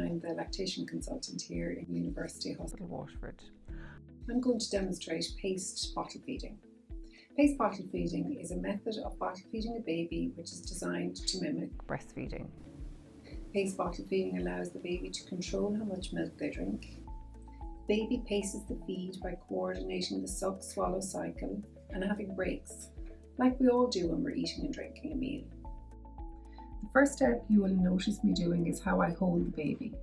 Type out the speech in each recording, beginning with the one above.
I'm the lactation consultant here in University Hospital Waterford. I'm going to demonstrate paced bottle feeding. Paced bottle feeding is a method of bottle feeding a baby which is designed to mimic breastfeeding. Paced bottle feeding allows the baby to control how much milk they drink. The baby paces the feed by coordinating the suck-swallow cycle and having breaks, like we all do when we're eating and drinking a meal. The first step you will notice me doing is how I hold the baby.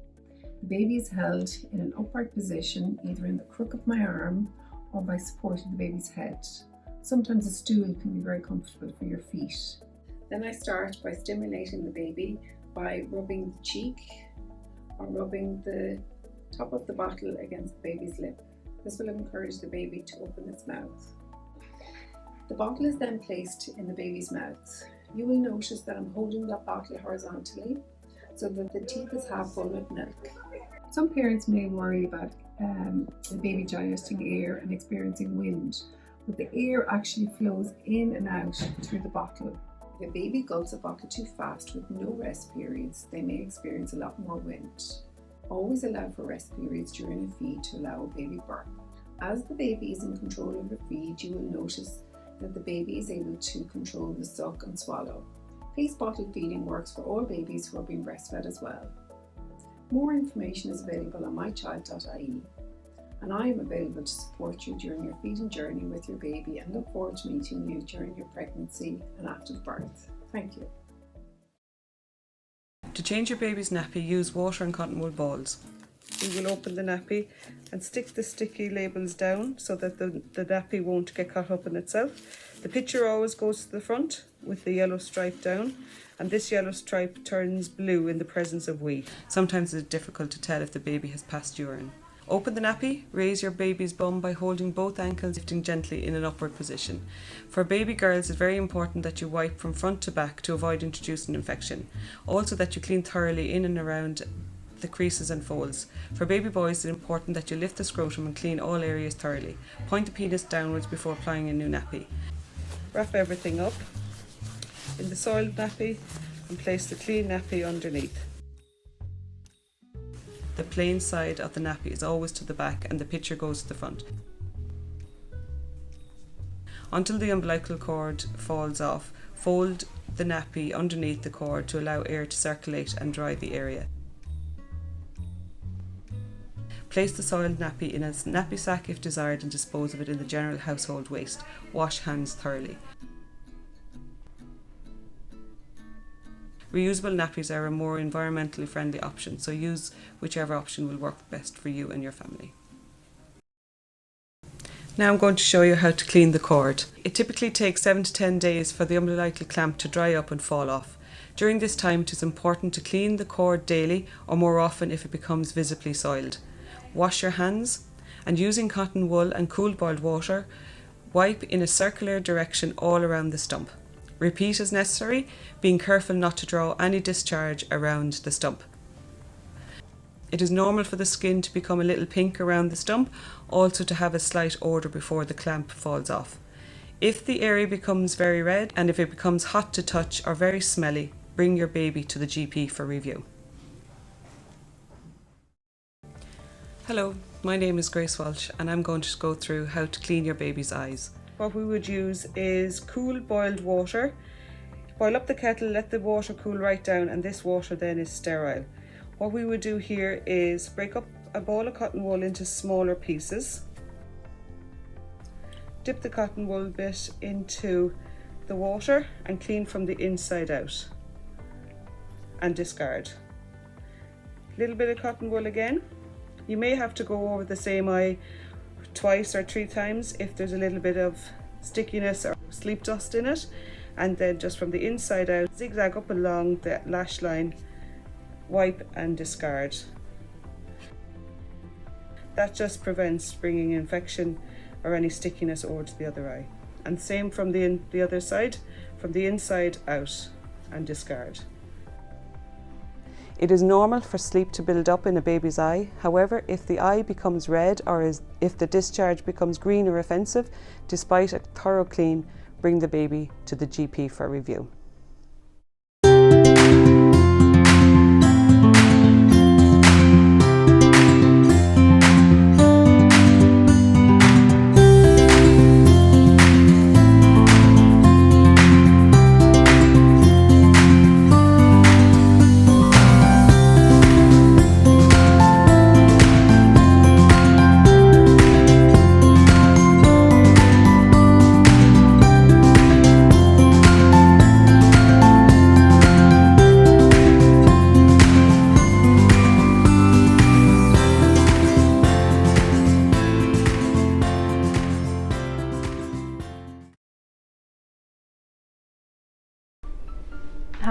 The baby is held in an upright position, either in the crook of my arm or by supporting the baby's head. Sometimes a stool can be very comfortable for your feet. Then I start by stimulating the baby by rubbing the cheek or rubbing the top of the bottle against the baby's lip. This will encourage the baby to open its mouth. The bottle is then placed in the baby's mouth. You will notice that I'm holding that bottle horizontally so that the teeth is half full with milk. Some parents may worry about the baby digesting air and experiencing wind, but the air actually flows in and out through the bottle. If a baby gulps a bottle too fast with no rest periods, they may experience a lot more wind. Always allow for rest periods during a feed to allow a baby burp. As the baby is in control of the feed, you will notice that the baby is able to control the suck and swallow. Paced bottle feeding works for all babies who are being breastfed as well. More information is available on mychild.ie, and I am available to support you during your feeding journey with your baby and look forward to meeting you during your pregnancy and after the birth. Thank you. To change your baby's nappy, use water and cotton wool balls. We will open the nappy and stick the sticky labels down so that the nappy won't get caught up in itself. The picture always goes to the front with the yellow stripe down, and this yellow stripe turns blue in the presence of wee. Sometimes it's difficult to tell if the baby has passed urine. Open the nappy, raise your baby's bum by holding both ankles, lifting gently in an upward position. For baby girls, it's very important that you wipe from front to back to avoid introducing infection. Also that you clean thoroughly in and around the creases and folds. For baby boys, it's important that you lift the scrotum and clean all areas thoroughly. Point the penis downwards before applying a new nappy. Wrap everything up in the soiled nappy and place the clean nappy underneath. The plain side of the nappy is always to the back and the picture goes to the front. Until the umbilical cord falls off, fold the nappy underneath the cord to allow air to circulate and dry the area. Place the soiled nappy in a nappy sack if desired and dispose of it in the general household waste. Wash hands thoroughly. Reusable nappies are a more environmentally friendly option, so use whichever option will work best for you and your family. Now I'm going to show you how to clean the cord. It typically takes 7 to 10 days for the umbilical clamp to dry up and fall off. During this time it is important to clean the cord daily or more often if it becomes visibly soiled. Wash your hands and using cotton wool and cool boiled water, wipe in a circular direction all around the stump. Repeat as necessary, being careful not to draw any discharge around the stump. It is normal for the skin to become a little pink around the stump, also to have a slight odour before the clamp falls off. If the area becomes very red and if it becomes hot to touch or very smelly, bring your baby to the GP for review. Hello, my name is Grace Walsh and I'm going to go through how to clean your baby's eyes. What we would use is cool boiled water. Boil up the kettle, let the water cool right down, and this water then is sterile. What we would do here is break up a ball of cotton wool into smaller pieces. Dip the cotton wool bit into the water and clean from the inside out and discard. Little bit of cotton wool again. You may have to go over the same eye twice or 3 times if there's a little bit of stickiness or sleep dust in it, and then just from the inside out, zigzag up along the lash line, wipe and discard. That just prevents bringing infection or any stickiness over to the other eye. And same from the other side, from the inside out and discard. It is normal for sleep to build up in a baby's eye. However, if the eye becomes red or if the discharge becomes green or offensive, despite a thorough clean, bring the baby to the GP for review.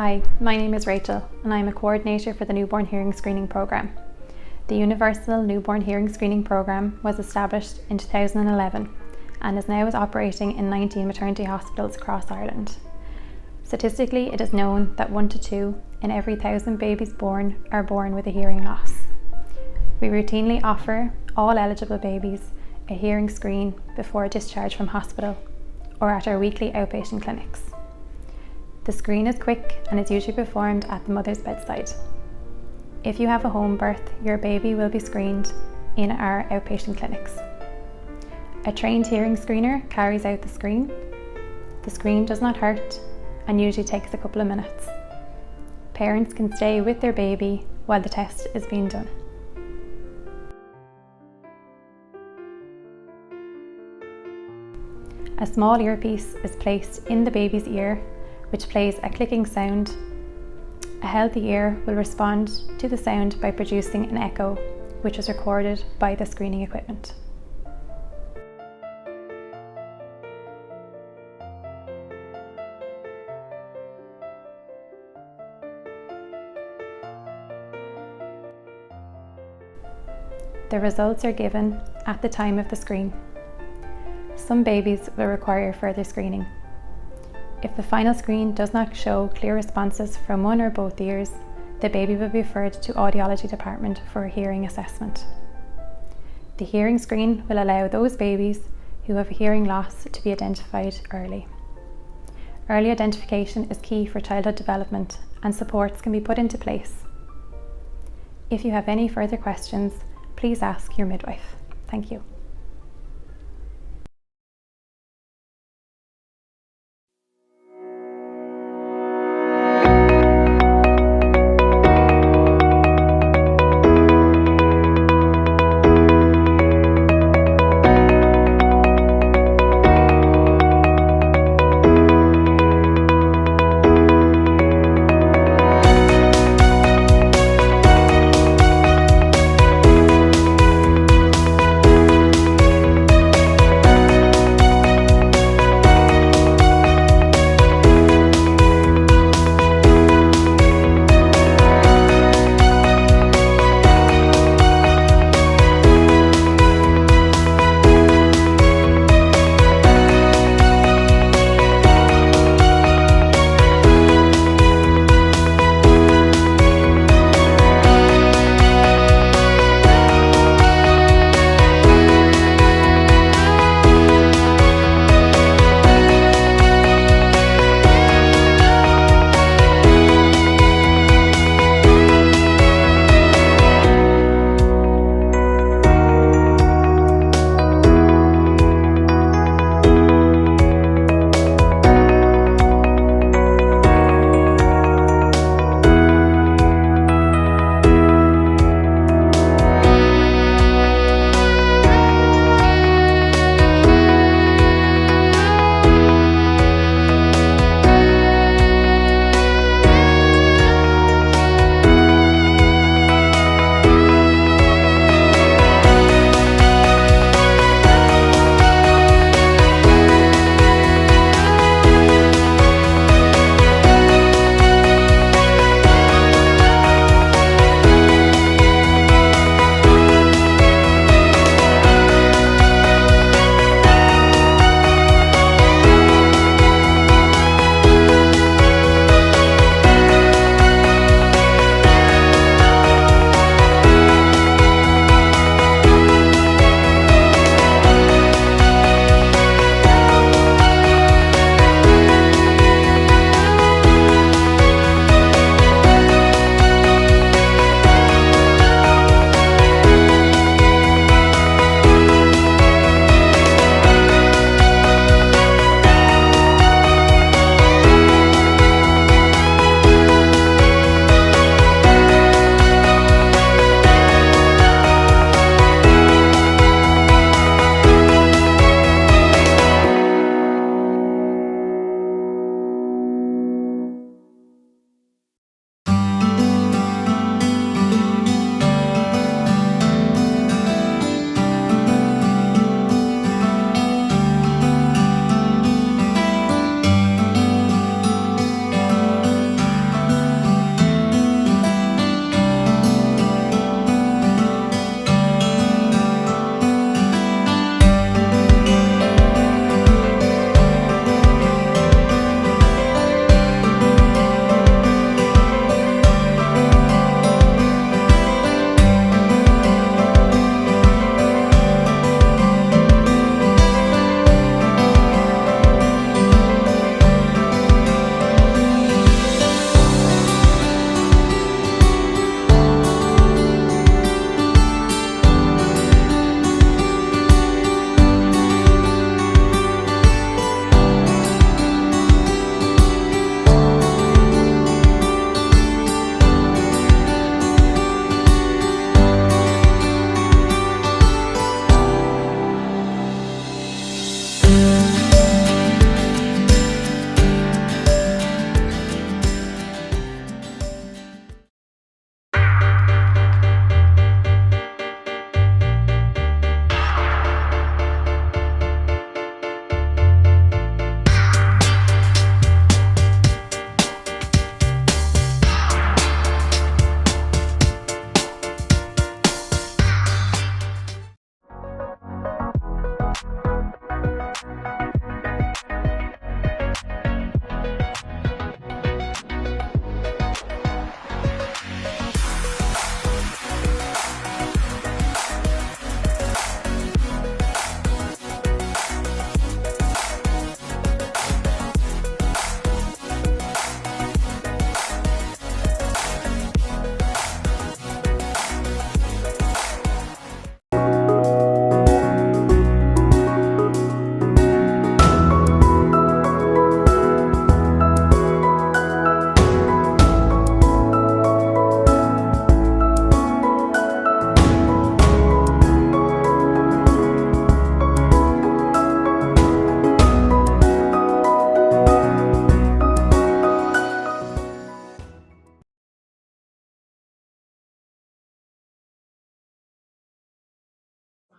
Hi, my name is Rachel and I am a coordinator for the Newborn Hearing Screening Programme. The Universal Newborn Hearing Screening Programme was established in 2011 and is now operating in 19 maternity hospitals across Ireland. Statistically, it is known that 1 to 2 in every 1,000 babies born are born with a hearing loss. We routinely offer all eligible babies a hearing screen before discharge from hospital or at our weekly outpatient clinics. The screen is quick and is usually performed at the mother's bedside. If you have a home birth, your baby will be screened in our outpatient clinics. A trained hearing screener carries out the screen. The screen does not hurt and usually takes a couple of minutes. Parents can stay with their baby while the test is being done. A small earpiece is placed in the baby's ear, which plays a clicking sound. A healthy ear will respond to the sound by producing an echo, which is recorded by the screening equipment. The results are given at the time of the screen. Some babies will require further screening. If the final screen does not show clear responses from one or both ears, the baby will be referred to audiology department for a hearing assessment. The hearing screen will allow those babies who have a hearing loss to be identified early. Early identification is key for childhood development and supports can be put into place. If you have any further questions, please ask your midwife. Thank you.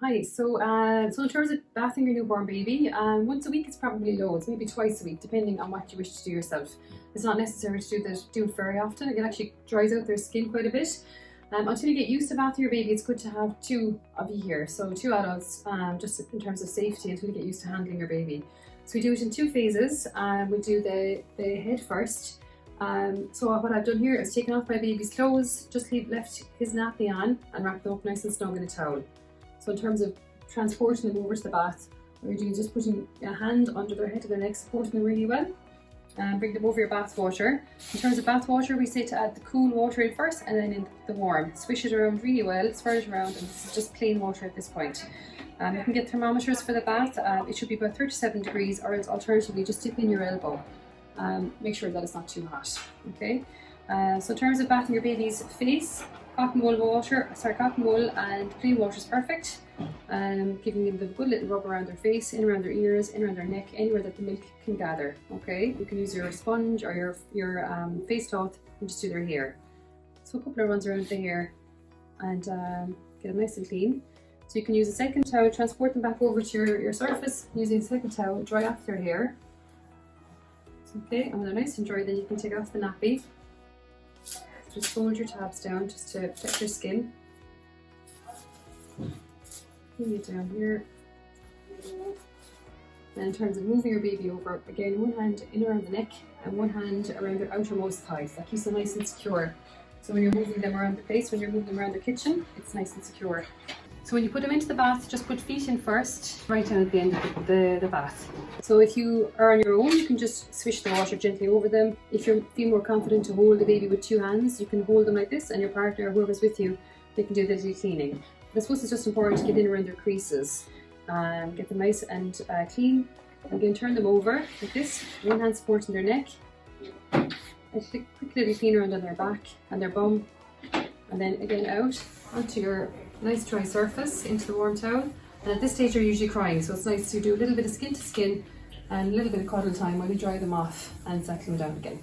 Hi. So in terms of bathing your newborn baby, once a week is probably loads, maybe twice a week, depending on what you wish to do yourself. It's not necessary to do it very often. It actually dries out their skin quite a bit. Until you get used to bathing your baby, it's good to have two of you here, so two adults, just in terms of safety until you get used to handling your baby. So we do it in two phases. We do the head first. So what I've done here is taken off my baby's clothes, just left his nappy on and wrapped them up nice and snug in a towel. So in terms of transporting them over to the bath, what you're doing is just putting a hand under their head to their neck, supporting them really well, and bring them over your bath water. In terms of bath water, we say to add the cool water in first and then in the warm. Swish it around really well, swirl it around, and this is just plain water at this point. You can get thermometers for the bath. It should be about 37 degrees, or else alternatively just dip in your elbow. Make sure that it's not too hot. Okay. So in terms of bathing your baby's face, cotton wool and plain water is perfect. Giving them the good little rub around their face, in around their ears, in around their neck, anywhere that the milk can gather. Okay. You can use your sponge or your face cloth and just do their hair. So a couple of runs around the hair and get them nice and clean. So you can use a second towel, transport them back over to your surface using a second towel, dry off their hair. Okay, and when they're nice and dry, then you can take off the nappy. Just fold your tabs down just to protect your skin. Bring it down here. And in terms of moving your baby over, again, one hand in around the neck and one hand around their outermost thighs. That keeps them nice and secure. So when you're moving them around the place, when you're moving them around the kitchen, it's nice and secure. So when you put them into the bath, just put feet in first, right down at the end of the bath. So if you are on your own, you can just swish the water gently over them. If you feel more confident to hold the baby with two hands, you can hold them like this, and your partner or whoever's with you, they can do the little cleaning. But I suppose it's just important to get in around their creases, get them nice and clean. Again, turn them over like this, one hand supporting their neck. And a quick little clean around on their back and their bum, and then again out onto your nice dry surface into the warm towel. And at this stage you're usually crying, so it's nice to do a little bit of skin to skin and a little bit of cuddle time while you dry them off and settle them down again.